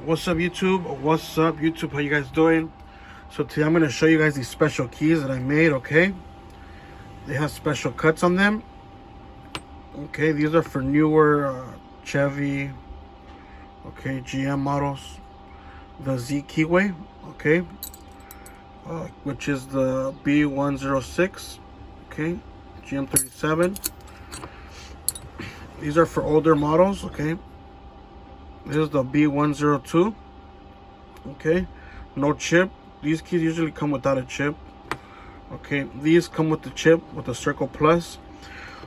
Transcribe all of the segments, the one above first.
What's up, YouTube? What's up, YouTube? How you guys doing? So today I'm going to show you guys these special keys that I made, okay? They have special cuts on them. Okay, these are for newer Chevy, okay, GM models. The Z keyway, okay, which is the B106, okay, GM37. These are for older models, okay. This is the B102, okay, no chip. These keys usually come without a chip, okay. These come with the chip, with the Circle Plus.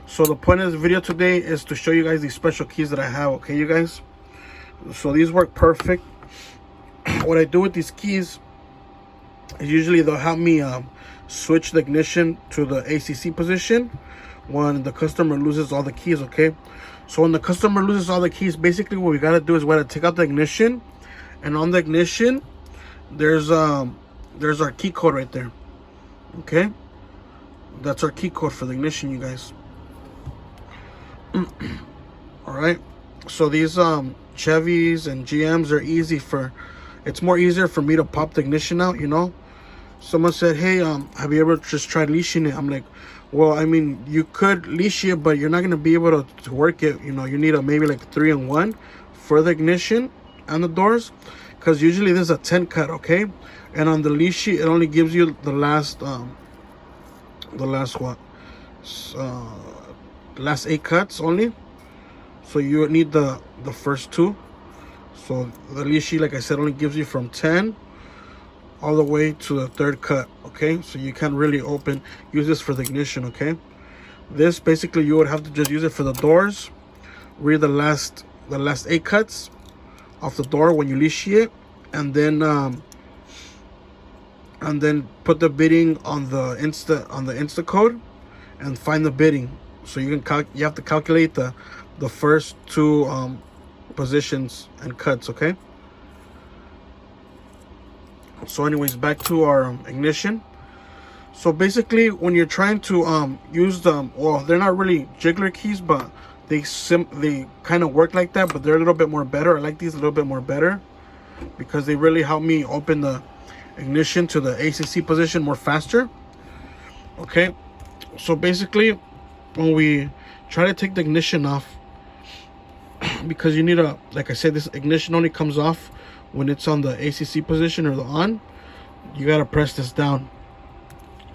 So the point of this video today is to show you guys these special keys that I have, okay, you guys. So these work perfect. What I do with these keys is usually they'll help me switch the ignition to the ACC position when the customer loses all the keys, okay. So when the customer loses all the keys, basically what we got to do is we got to take out the ignition, and on the ignition there's our key code right there, okay. That's our key code for the ignition, you guys. All right, so these Chevys and GMs are easy for, it's more easier for me to pop the ignition out, you know. Someone said, hey, have you ever just tried leashing it? I'm like, well, I mean, you could leash it, but you're not going to be able to work it. You know, you need a maybe like 3-in-1 for the ignition and the doors, because usually there's a 10 cut, okay. And on the leash it only gives you the last last 8 cuts only. So you need the first 2. So the leash, like I said, only gives you from 10 all the way to the 3rd cut, okay. So you can't really use this for the ignition, okay. This basically you would have to just use it for the doors. Read the last 8 cuts off the door when you leash it, and then put the bidding on the Insta code and find the bidding. So you have to calculate the first 2 positions and cuts, okay. So anyways, back to our ignition. So basically when you're trying to use them, well, they're not really jiggler keys, but they kind of work like that, but they're a little bit more better. I like these a little bit more better because they really help me open the ignition to the ACC position more faster, okay. So basically when we try to take the ignition off, because you need like I said, this ignition only comes off when it's on the ACC position or the on. You got to press this down.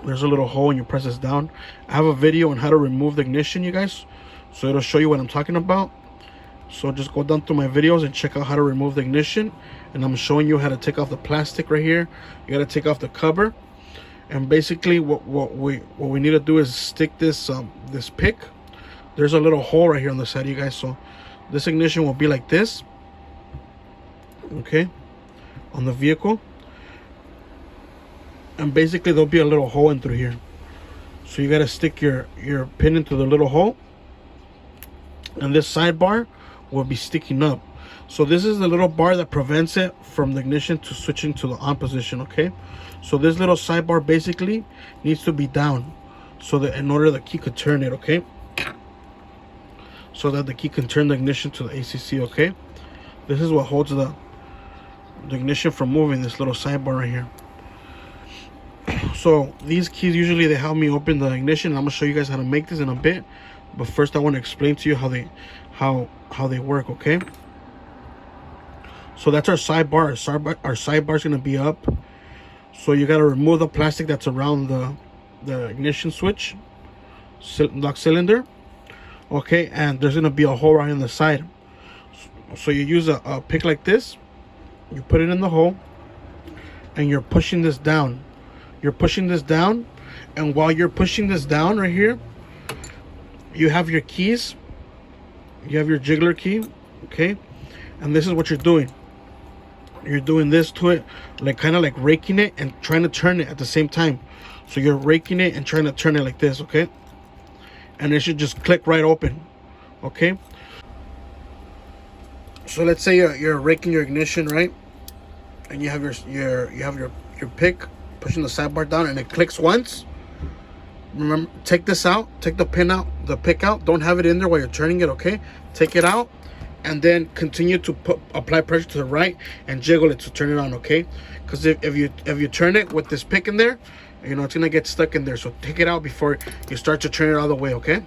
There's a little hole and you press this down. I have a video on how to remove the ignition, you guys, so it'll show you what I'm talking about. So just go down through my videos and check out how to remove the ignition, and I'm showing you how to take off the plastic right here. You got to take off the cover, and basically what we need to do is stick this this pick. There's a little hole right here on the side, you guys. So this ignition will be like this, okay, on the vehicle, and basically there'll be a little hole in through here. So you got to stick your pin into the little hole, and this sidebar will be sticking up. So this is the little bar that prevents it from the ignition to switching to the on position, okay. So this little sidebar basically needs to be down, so that in order the key could turn it, okay, so that the key can turn the ignition to the ACC, okay. This is what holds the ignition from moving, this little sidebar right here. So these keys usually they help me open the ignition. I'm gonna show you guys how to make this in a bit, but first I want to explain to you how they work, okay. So that's our sidebar. Our sidebar is gonna be up. So you got to remove the plastic that's around the ignition switch lock cylinder, okay, and there's gonna be a hole right on the side. So you use a pick like this, you put it in the hole, and you're pushing this down. You're pushing this down, and while you're pushing this down right here, you have your keys. You have your jiggler key, okay, and this is what you're doing. You're doing this to it, like kind of like raking it and trying to turn it at the same time. So you're raking it and trying to turn it like this, okay, and it should just click right open, okay. So let's say you're raking your ignition, right, and you have your pick pushing the sidebar down, and it clicks once. Remember, take this out, take the pick out, don't have it in there while you're turning it, okay. Take it out and then continue to apply pressure to the right and jiggle it to turn it on, okay? Because if you turn it with this pick in there, you know, it's gonna get stuck in there. So take it out before you start to turn it all the way, okay?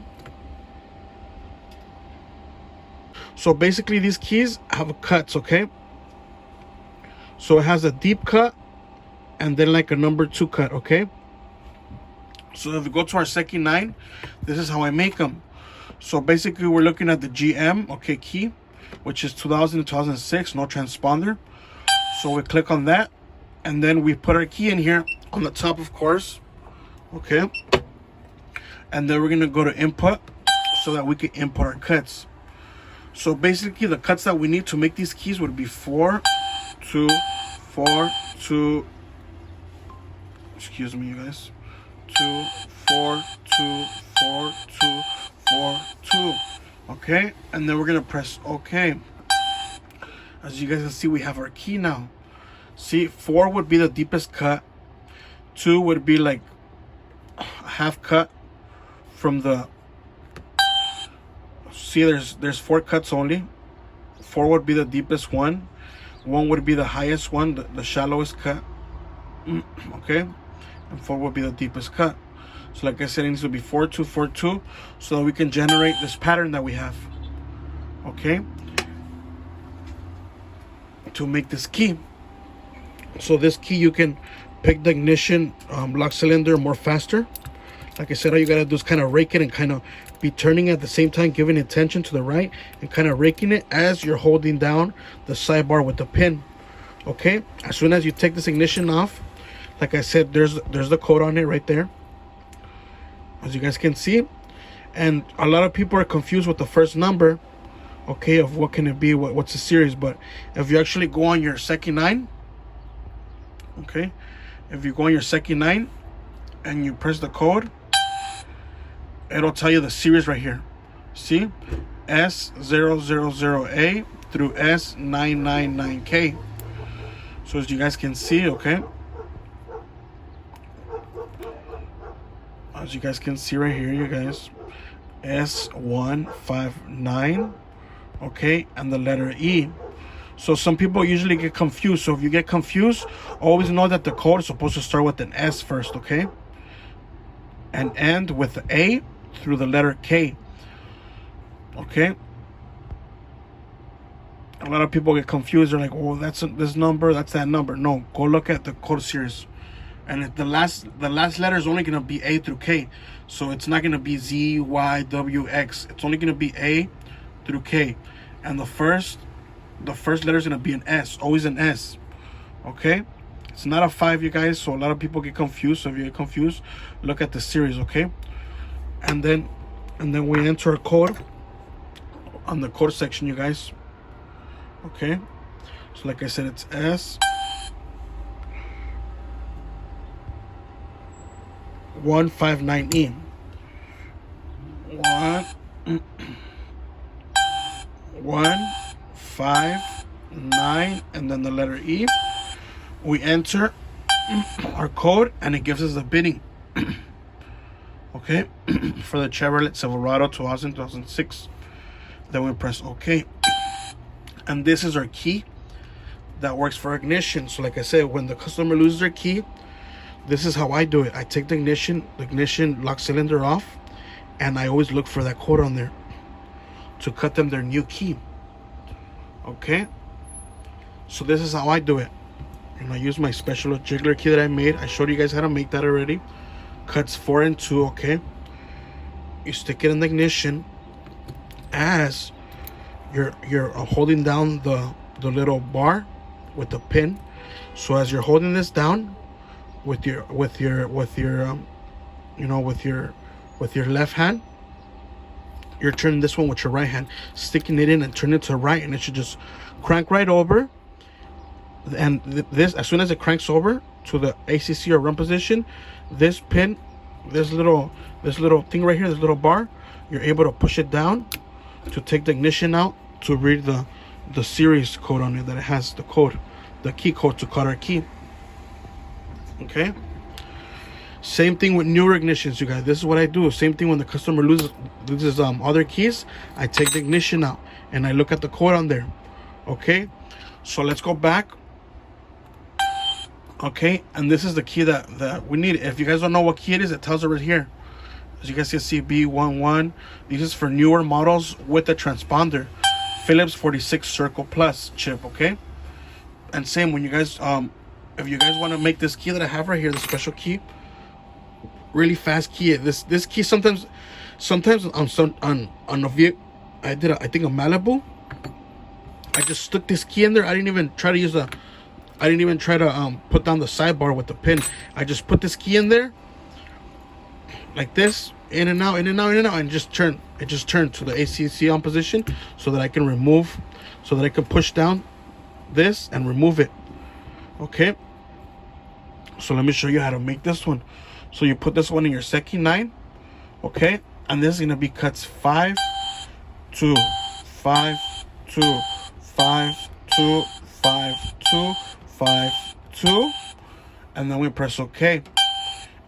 So basically these keys have cuts, okay? So it has a deep cut and then like a number 2 cut, okay? So if we go to our second 9, this is how I make them. So basically we're looking at the GM, okay, key, which is 2000 to 2006, no transponder. So we click on that, and then we put our key in here on the top, of course, okay? And then we're gonna go to input so that we can input our cuts. So basically the cuts that we need to make these keys would be 4, 2, 4, 2, excuse me, you guys, 2, 4, 2, 4, 2, 4, 2, okay? And then we're gonna press OK. As you guys can see, we have our key now. See, 4 would be the deepest cut, 2 would be like a half cut from the, see, there's 4 cuts only. 4 would be the deepest one, 1 would be the highest one, the shallowest cut, okay? And 4 would be the deepest cut. So like I said, it needs to be 4, 2, 4, 2, so that we can generate this pattern that we have, okay, to make this key. So this key, you can pick the ignition lock cylinder more faster. Like I said, all you gotta do is kind of rake it and kind of be turning at the same time, giving attention to the right and kind of raking it as you're holding down the sidebar with the pin, okay? As soon as you take this ignition off, like I said, there's the code on it right there, as you guys can see. And a lot of people are confused with the first number, okay, of what can it be, what's the series. But if you actually go on your second 9, okay, if you go on your second 9 and you press the code, it'll tell you the series right here. See, S000A through S999K. So as you guys can see, okay, as you guys can see right here, you guys, S159, okay, and the letter E. So some people usually get confused. So if you get confused, always know that the code is supposed to start with an S first, okay, and end with the A through the letter K, okay? A lot of people get confused. They're like, oh, that's this number, that's that number. No, go look at the code series. And the last letter is only going to be A through K. So it's not going to be Z, Y, W, X. It's only going to be A through K. And the first letter is going to be an S, always an S, okay? It's not a 5, you guys, so a lot of people get confused. So if you get confused, look at the series, okay? And then we enter a code on the code section, you guys, okay? So like I said, it's S159E. 159, and then the letter E. We enter our code and it gives us the bidding, okay, for the Chevrolet Silverado 2006. Then we press OK, and this is our key that works for ignition. So like I said, when the customer loses their key, this is how I do it. I take the ignition lock cylinder off, and I always look for that code on there to cut them their new key, okay? So this is how I do it. And I use my special jiggler key that I made. I showed you guys how to make that already. Cuts 4 and 2, okay? You stick it in the ignition as you're holding down the little bar with the pin. So as you're holding this down with your left hand, you're turning this one with your right hand, sticking it in and turning it to the right, and it should just crank right over. And this, as soon as it cranks over to the ACC or run position, this pin, this little thing right here, this little bar, you're able to push it down to take the ignition out to read the series code on it, that it has the code, the key code to cut our key, okay? Same thing with newer ignitions, you guys. This is what I do. Same thing when the customer loses other keys. I take the ignition out and I look at the code on there. Okay, so let's go back. Okay, and this is the key that we need. If you guys don't know what key it is, it tells it right here. As you guys can see, B11. This is for newer models with the transponder. Phillips 46 Circle Plus chip, okay? And same when you guys, if you guys want to make this key that I have right here, the special key, really fast key. This key sometimes on a vehicle, I think a Malibu, I just stuck this key in there. I didn't even try to put down the sidebar with the pin. I just put this key in there like this, in and out, in and out, in and out, and just turn. It just turned to the ACC on position so that I can remove, so that I can push down this and remove it. Okay, so let me show you how to make this one. So you put this one in your Secchi 9, okay, and this is gonna be cuts 5 2 5 2 5 2 5 2 5 2, and then we press OK,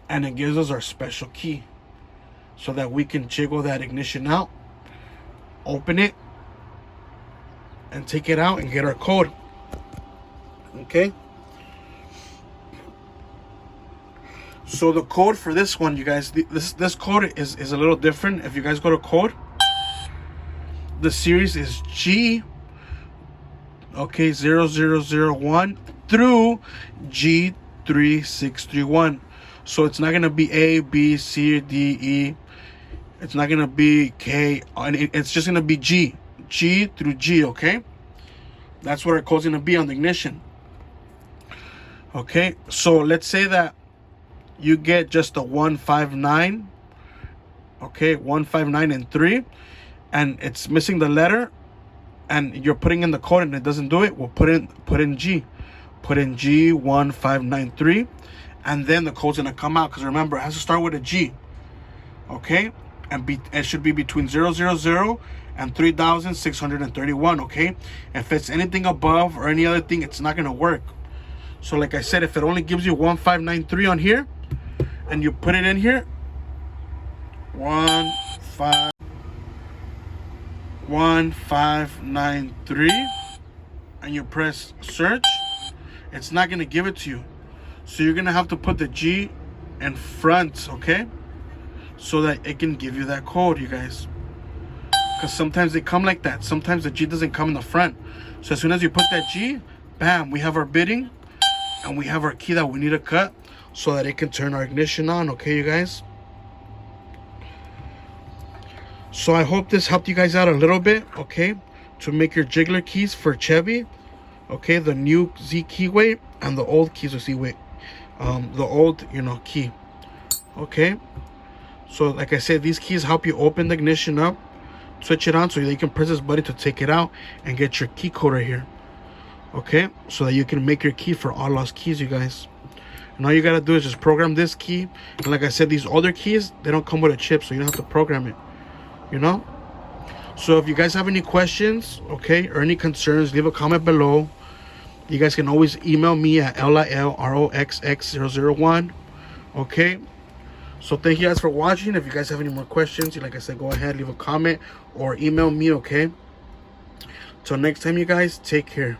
and it gives us our special key so that we can jiggle that ignition out, open it, and take it out and get our code. Okay, so the code for this one, you guys, this code is a little different. If you guys go to code, the series is G, okay, 0001 through G3631. So it's not gonna be A, B, C, D, E. It's not gonna be K, and it's just gonna be G through G. Okay, that's what our code's gonna be on the ignition. Okay, so let's say that you get just a 159. Okay, 159 and 3, and it's missing the letter, and you're putting in the code and it doesn't do it. We'll put in G, put in G1593, and then the code's gonna come out, because remember, it has to start with a G. Okay, and it should be between 000 and 3631. Okay, if it's anything above or any other thing, it's not gonna work. So like I said, if it only gives you 1593 on here, and you put it in here, 1593, and you press search, it's not gonna give it to you. So you're gonna have to put the G in front, okay, so that it can give you that code, you guys. Because sometimes they come like that. Sometimes the G doesn't come in the front. So as soon as you put that G, bam, we have our bidding, and we have our key that we need to cut so that it can turn our ignition on. Okay, you guys, so I hope this helped you guys out a little bit, okay, to make your Jiggler keys for Chevy. Okay, the new Z keyway and the old keys are Z-way, the old, key. Okay, so like I said, these keys help you open the ignition up, switch it on, so you can press this button to take it out and get your key code right here. Okay, so that you can make your key for all lost keys, you guys. And all you gotta do is just program this key. And like I said, these other keys, they don't come with a chip, so you don't have to program it, So if you guys have any questions, okay, or any concerns, leave a comment below. You guys can always email me at LILROXX001. Okay, so thank you guys for watching. If you guys have any more questions, like I said, go ahead, leave a comment or email me. Okay, till next time, you guys, take care.